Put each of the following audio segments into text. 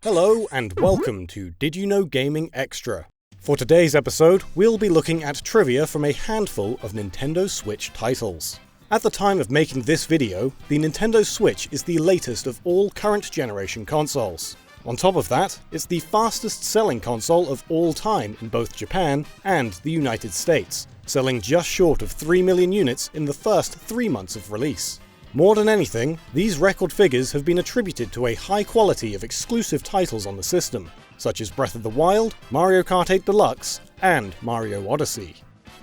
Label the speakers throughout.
Speaker 1: Hello and welcome to Did You Know Gaming Extra. For today's episode, we'll be looking at trivia from a handful of Nintendo Switch titles. At the time of making this video, the Nintendo Switch is the latest of all current generation consoles. On top of that, it's the fastest selling console of all time in both Japan and the United States, selling just short of 3 million units in the first 3 months of release. More than anything, these record figures have been attributed to a high quality of exclusive titles on the system, such as Breath of the Wild, Mario Kart 8 Deluxe, and Mario Odyssey.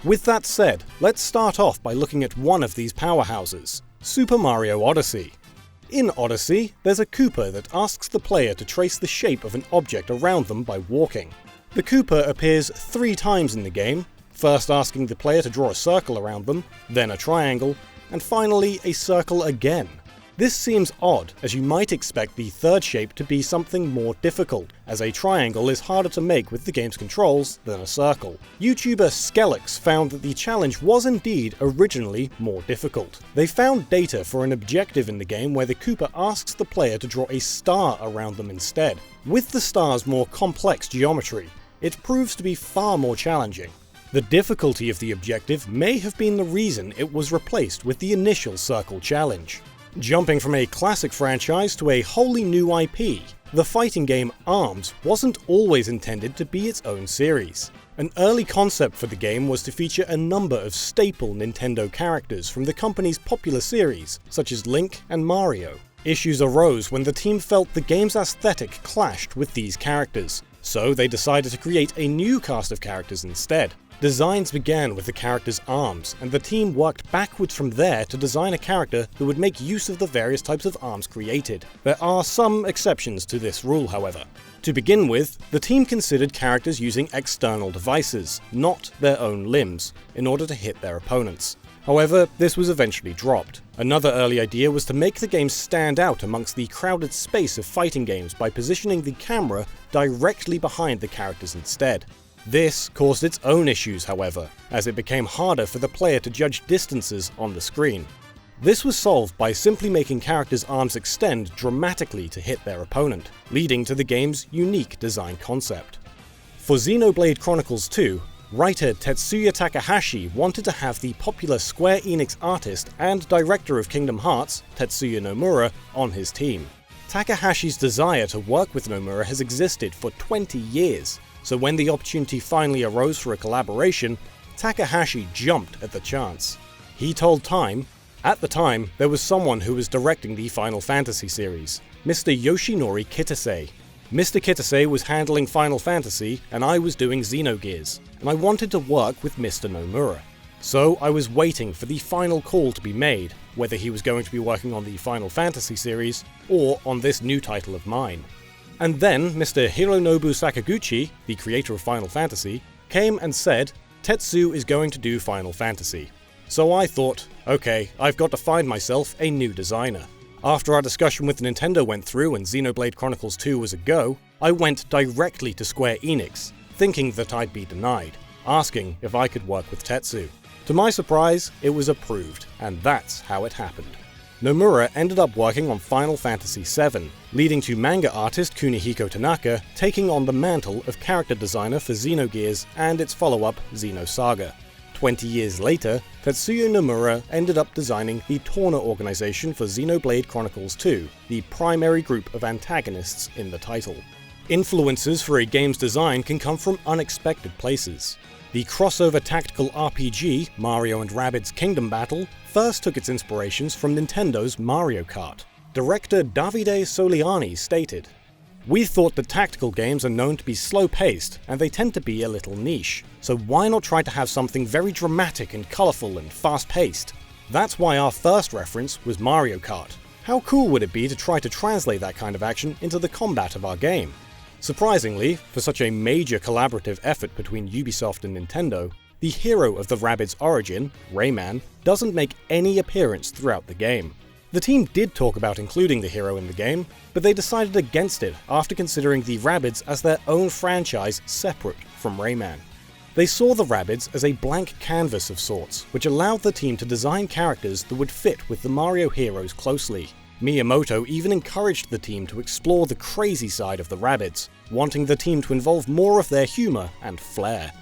Speaker 1: With that said, let's start off by looking at one of these powerhouses, Super Mario Odyssey. In Odyssey, there's a Koopa that asks the player to trace the shape of an object around them by walking. The Koopa appears 3 times in the game, first asking the player to draw a circle around them, then a triangle, and finally a circle again. This seems odd, as you might expect the third shape to be something more difficult, as a triangle is harder to make with the game's controls than a circle. YouTuber Skelix found that the challenge was indeed originally more difficult. They found data for an objective in the game where the Koopa asks the player to draw a star around them instead. With the star's more complex geometry, it proves to be far more challenging. The difficulty of the objective may have been the reason it was replaced with the initial circle challenge. Jumping from a classic franchise to a wholly new IP, the fighting game ARMS wasn't always intended to be its own series. An early concept for the game was to feature a number of staple Nintendo characters from the company's popular series, such as Link and Mario. Issues arose when the team felt the game's aesthetic clashed with these characters, so they decided to create a new cast of characters instead. Designs began with the character's arms, and the team worked backwards from there to design a character that would make use of the various types of arms created. There are some exceptions to this rule, however. To begin with, the team considered characters using external devices, not their own limbs, in order to hit their opponents. However, this was eventually dropped. Another early idea was to make the game stand out amongst the crowded space of fighting games by positioning the camera directly behind the characters instead. This caused its own issues, however, as it became harder for the player to judge distances on the screen. This was solved by simply making characters' arms extend dramatically to hit their opponent, leading to the game's unique design concept. For Xenoblade Chronicles 2, writer Tetsuya Takahashi wanted to have the popular Square Enix artist and director of Kingdom Hearts, Tatsuya Nomura, on his team. Takahashi's desire to work with Nomura has existed for 20 years, so when the opportunity finally arose for a collaboration, Takahashi jumped at the chance. He told Time, "At the time, there was someone who was directing the Final Fantasy series, Mr. Yoshinori Kitase. Mr. Kitase was handling Final Fantasy, and I was doing Xenogears, and I wanted to work with Mr. Nomura. So I was waiting for the final call to be made, whether he was going to be working on the Final Fantasy series, or on this new title of mine. And then Mr. Hironobu Sakaguchi, the creator of Final Fantasy, came and said, 'Tetsu is going to do Final Fantasy.' So I thought, okay, I've got to find myself a new designer. After our discussion with Nintendo went through and Xenoblade Chronicles 2 was a go, I went directly to Square Enix, thinking that I'd be denied, asking if I could work with Tetsu. To my surprise, it was approved, and that's how it happened. Nomura ended up working on Final Fantasy VII, leading to manga artist Kunihiko Tanaka taking on the mantle of character designer for Xenogears and its follow-up Xenosaga. 20 years later, Tatsuya Nomura ended up designing the Torna organization for Xenoblade Chronicles 2, the primary group of antagonists in the title. Influences for a game's design can come from unexpected places. The crossover tactical RPG, Mario and Rabbids Kingdom Battle, first took its inspirations from Nintendo's Mario Kart. Director Davide Soliani stated, "We thought that tactical games are known to be slow-paced, and they tend to be a little niche, so why not try to have something very dramatic and colourful and fast-paced? That's why our first reference was Mario Kart. How cool would it be to try to translate that kind of action into the combat of our game?" Surprisingly, for such a major collaborative effort between Ubisoft and Nintendo, the hero of the Rabbids' origin, Rayman, doesn't make any appearance throughout the game. The team did talk about including the hero in the game, but they decided against it after considering the Rabbids as their own franchise separate from Rayman. They saw the Rabbids as a blank canvas of sorts, which allowed the team to design characters that would fit with the Mario heroes closely. Miyamoto even encouraged the team to explore the crazy side of the Rabbids, wanting the team to involve more of their humor and flair.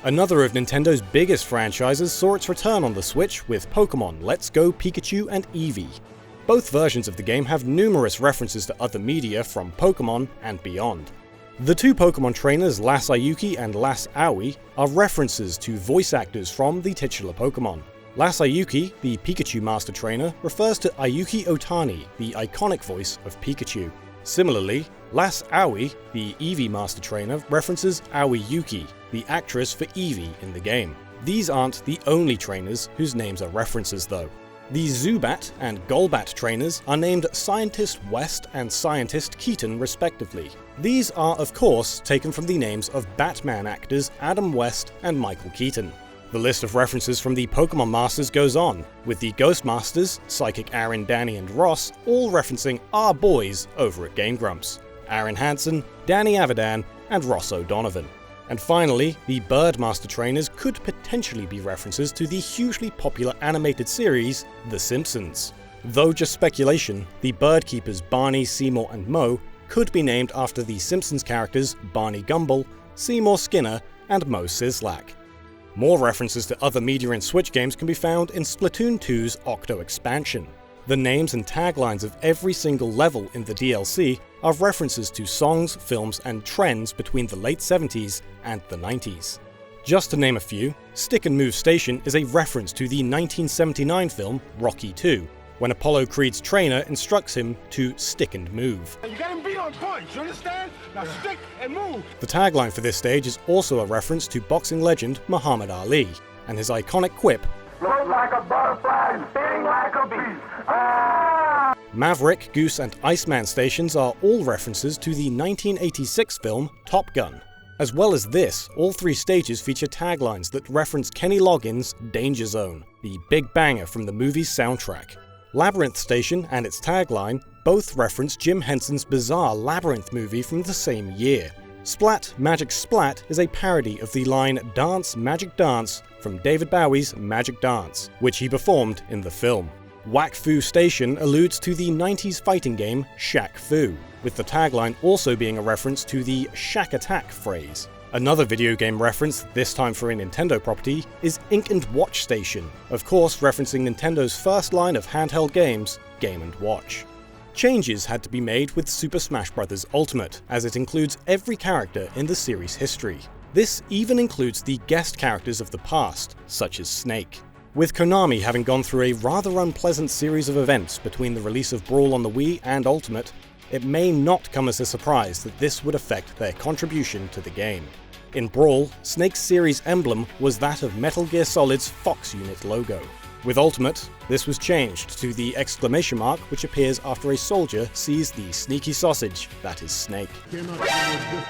Speaker 1: Another of Nintendo's biggest franchises saw its return on the Switch with Pokémon Let's Go Pikachu and Eevee. Both versions of the game have numerous references to other media from Pokémon and beyond. The two Pokémon trainers Las Ayuki and Las Aoi are references to voice actors from the titular Pokémon. Las Ayuki, the Pikachu Master Trainer, refers to Ayuki Otani, the iconic voice of Pikachu. Similarly, Las Aoi, the Eevee Master Trainer, references Aoi Yuki, the actress for Eevee in the game. These aren't the only trainers whose names are references though. The Zubat and Golbat trainers are named Scientist West and Scientist Keaton respectively. These are of course taken from the names of Batman actors Adam West and Michael Keaton. The list of references from the Pokémon Masters goes on, with the Ghost Masters, Psychic Aaron, Danny and Ross, all referencing our boys over at Game Grumps: Aaron Hansen, Danny Avidan, and Ross O'Donovan. And finally, the Bird Master trainers could potentially be references to the hugely popular animated series The Simpsons. Though just speculation, the Bird Keepers Barney, Seymour and Moe could be named after the Simpsons characters Barney Gumble, Seymour Skinner, and Moe Szyslak. More references to other media in Switch games can be found in Splatoon 2's Octo expansion. The names and taglines of every single level in the DLC are references to songs, films, and trends between the late 70s and the 90s. Just to name a few, Stick and Move Station is a reference to the 1979 film Rocky II, when Apollo Creed's trainer instructs him to stick and move.
Speaker 2: You got him beat on points, you understand? Now stick and move!
Speaker 1: The tagline for this stage is also a reference to boxing legend Muhammad Ali, and his iconic quip,
Speaker 2: "Float like a butterfly and sting like a bee." Ah!
Speaker 1: Maverick, Goose, and Iceman stations are all references to the 1986 film Top Gun. As well as this, all three stages feature taglines that reference Kenny Loggins' Danger Zone, the big banger from the movie's soundtrack. Labyrinth Station and its tagline both reference Jim Henson's bizarre Labyrinth movie from the same year. Splat Magic Splat is a parody of the line Dance Magic Dance from David Bowie's Magic Dance, which he performed in the film. Whack Fu Station alludes to the 90s fighting game Shaq Fu, with the tagline also being a reference to the Shaq Attack phrase. Another video game reference, this time for a Nintendo property, is Ink and Watch Station, of course referencing Nintendo's first line of handheld games, Game & Watch. Changes had to be made with Super Smash Bros. Ultimate, as it includes every character in the series' history. This even includes the guest characters of the past, such as Snake. With Konami having gone through a rather unpleasant series of events between the release of Brawl on the Wii and Ultimate, it may not come as a surprise that this would affect their contribution to the game. In Brawl, Snake's series emblem was that of Metal Gear Solid's Fox Unit logo. With Ultimate, this was changed to the exclamation mark which appears after a soldier sees the sneaky sausage that is Snake.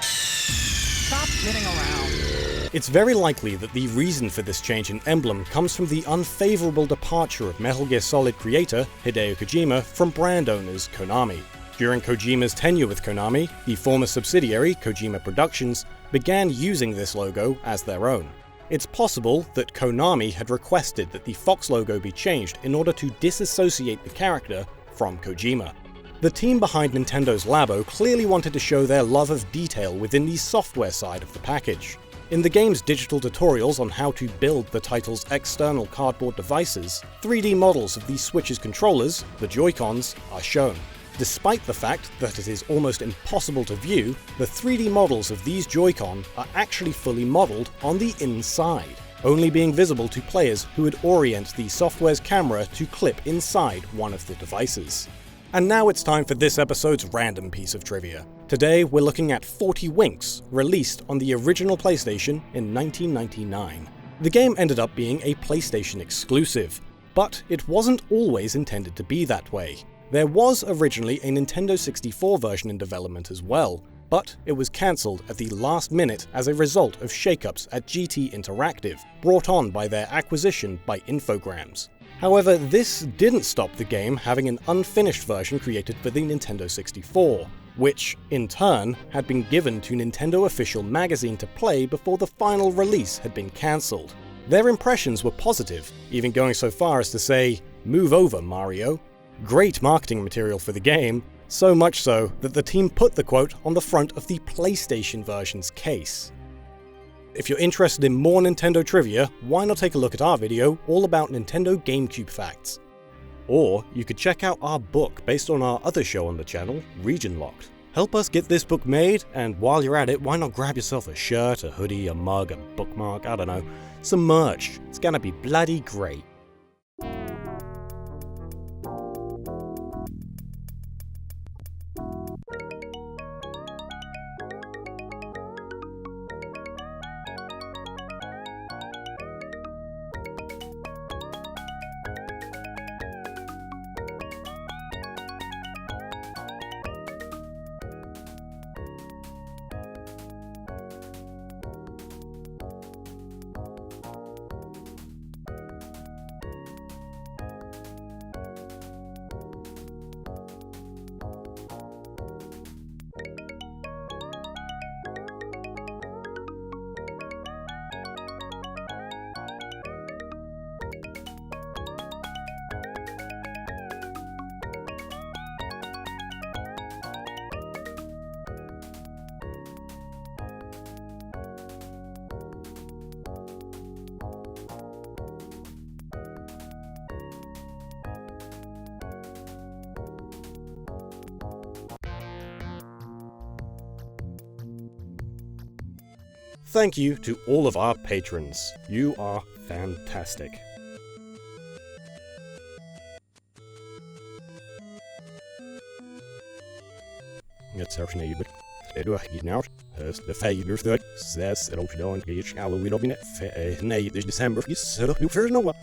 Speaker 3: Stop kidding around.
Speaker 1: It's very likely that the reason for this change in emblem comes from the unfavorable departure of Metal Gear Solid creator Hideo Kojima from brand owners Konami. During Kojima's tenure with Konami, the former subsidiary, Kojima Productions, began using this logo as their own. It's possible that Konami had requested that the Fox logo be changed in order to disassociate the character from Kojima. The team behind Nintendo's Labo clearly wanted to show their love of detail within the software side of the package. In the game's digital tutorials on how to build the title's external cardboard devices, 3D models of the Switch's controllers, the Joy-Cons, are shown. Despite the fact that it is almost impossible to view, the 3D models of these Joy-Con are actually fully modeled on the inside, only being visible to players who would orient the software's camera to clip inside one of the devices. And now it's time for this episode's random piece of trivia. Today we're looking at 40 Winks, released on the original PlayStation in 1999. The game ended up being a PlayStation exclusive, but it wasn't always intended to be that way. There was originally a Nintendo 64 version in development as well, but it was cancelled at the last minute as a result of shakeups at GT Interactive, brought on by their acquisition by Infogrames. However, this didn't stop the game having an unfinished version created for the Nintendo 64, which, in turn, had been given to Nintendo Official Magazine to play before the final release had been cancelled. Their impressions were positive, even going so far as to say, "Move over, Mario." Great marketing material for the game, so much so that the team put the quote on the front of the PlayStation version's case. If you're interested in more Nintendo trivia, why not take a look at our video all about Nintendo GameCube facts? Or you could check out our book based on our other show on the channel, Region Locked. Help us get this book made, and while you're at it, why not grab yourself a shirt, a hoodie, a mug, a bookmark, I don't know, some merch. It's gonna be bloody great. Thank you to all of our patrons. You are fantastic. Het zelfs niet, maar het doe ik nou. De 5 6 er ook dan is alle weer op in. Nee, het is december. Je zult nu vers nog wat.